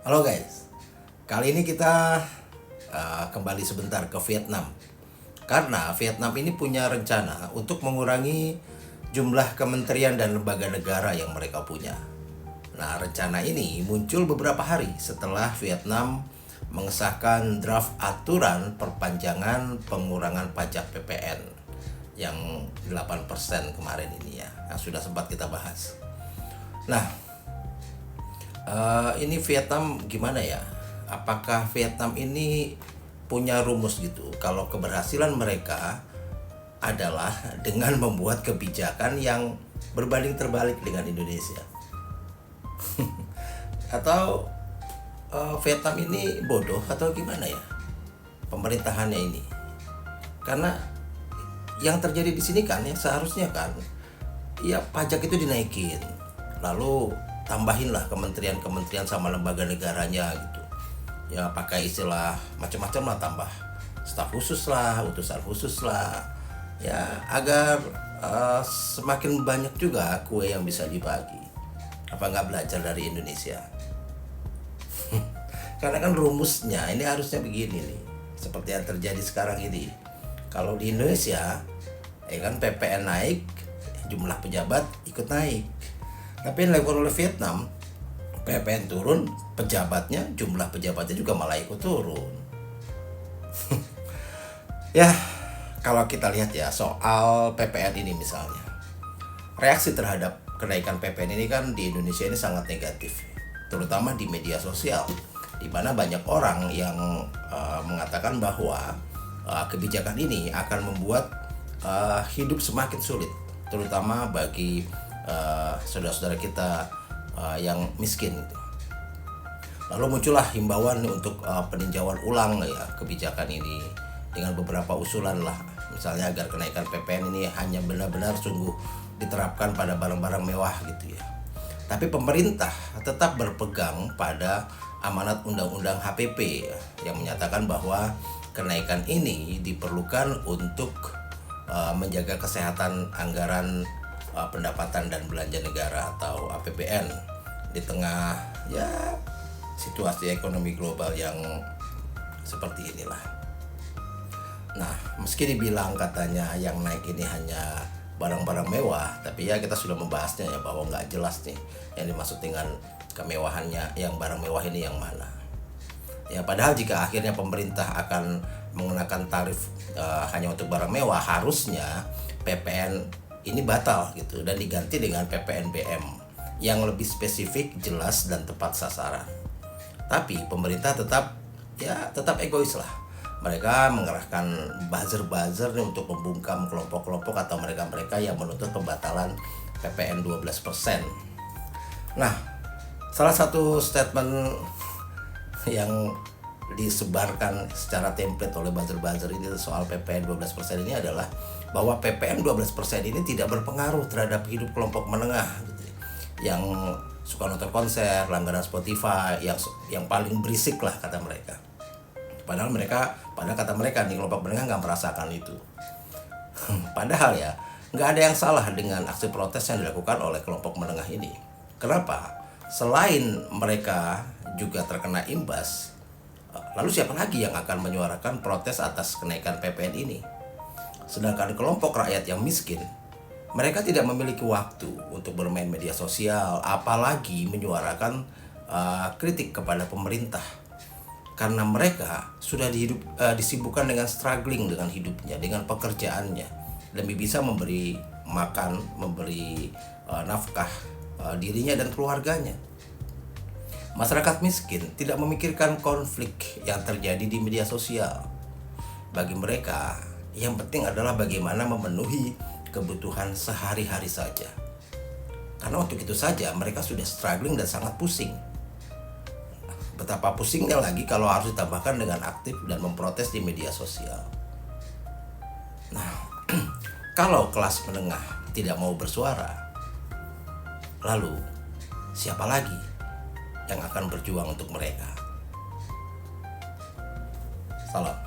Halo guys, kali ini kita kembali sebentar ke Vietnam. Karena Vietnam ini punya rencana untuk mengurangi jumlah kementerian dan lembaga negara yang mereka punya. Nah, rencana ini muncul beberapa hari setelah Vietnam mengesahkan draft aturan perpanjangan pengurangan pajak PPN yang 8% kemarin ini ya, yang sudah sempat kita bahas. Nah, ini Vietnam gimana ya? Apakah Vietnam ini punya rumus gitu? Kalau keberhasilan mereka adalah dengan membuat kebijakan yang berbanding terbalik dengan Indonesia, atau Vietnam ini bodoh atau gimana ya pemerintahannya ini? Karena yang terjadi di sini kan ya seharusnya kan ya pajak itu dinaikin, lalu tambahinlah kementerian-kementerian sama lembaga negaranya gitu ya, pakai istilah macam-macam lah, tambah staf khusus lah, utusan khusus lah ya, agar semakin banyak juga kue yang bisa dibagi. Apa nggak belajar dari Indonesia? Karena kan rumusnya ini harusnya begini nih, seperti yang terjadi sekarang ini. Kalau di Indonesia ya kan PPN naik, jumlah pejabat ikut naik. Tapi yang dilakukan oleh Vietnam, PPN turun, jumlah pejabatnya juga malah ikut turun. Ya, kalau kita lihat ya soal PPN ini misalnya, reaksi terhadap kenaikan PPN ini kan di Indonesia ini sangat negatif, terutama di media sosial, di mana banyak orang yang mengatakan bahwa kebijakan ini akan membuat hidup semakin sulit, terutama bagi saudara-saudara kita yang miskin gitu. Lalu muncullah himbauan untuk peninjauan ulang ya kebijakan ini dengan beberapa usulan lah, misalnya agar kenaikan PPN ini hanya benar-benar sungguh diterapkan pada barang-barang mewah gitu ya. Tapi pemerintah tetap berpegang pada amanat Undang-Undang HPP ya, yang menyatakan bahwa kenaikan ini diperlukan untuk menjaga kesehatan anggaran pendapatan dan belanja negara atau APBN di tengah ya situasi ekonomi global yang seperti inilah. Nah, meski dibilang katanya yang naik ini hanya barang-barang mewah, tapi ya kita sudah membahasnya ya bahwa nggak jelas nih yang dimaksud dengan kemewahannya, yang barang mewah ini yang mana. Ya padahal jika akhirnya pemerintah akan mengenakan tarif hanya untuk barang mewah, harusnya PPN ini batal gitu dan diganti dengan PPNBM yang lebih spesifik, jelas dan tepat sasaran. Tapi pemerintah tetap egois lah. Mereka mengerahkan buzzer-buzzer untuk membungkam kelompok-kelompok atau mereka-mereka yang menuntut pembatalan PPN 12%. Nah, salah satu statement yang disebarkan secara template oleh buzzer-buzzer ini soal PPN 12% ini adalah bahwa PPN 12% ini tidak berpengaruh terhadap hidup kelompok menengah gitu, yang suka nonton konser, langganan Spotify, yang paling berisik lah kata mereka. Padahal kata mereka nih kelompok menengah nggak merasakan itu. Padahal ya nggak ada yang salah dengan aksi protes yang dilakukan oleh kelompok menengah ini. Kenapa? Selain mereka juga terkena imbas, lalu siapa lagi yang akan menyuarakan protes atas kenaikan PPN ini? Sedangkan kelompok rakyat yang miskin, mereka tidak memiliki waktu untuk bermain media sosial, apalagi menyuarakan kritik kepada pemerintah. Karena mereka sudah disibukkan dengan struggling dengan hidupnya, dengan pekerjaannya, demi bisa memberi makan, memberi nafkah dirinya dan keluarganya. Masyarakat miskin tidak memikirkan konflik yang terjadi di media sosial. Bagi mereka, yang penting adalah bagaimana memenuhi kebutuhan sehari-hari saja. Karena untuk itu saja mereka sudah struggling dan sangat pusing. Betapa pusingnya lagi kalau harus ditambahkan dengan aktif dan memprotes di media sosial. Nah, kalau kelas menengah tidak mau bersuara, lalu siapa lagi yang akan berjuang untuk mereka? Salam.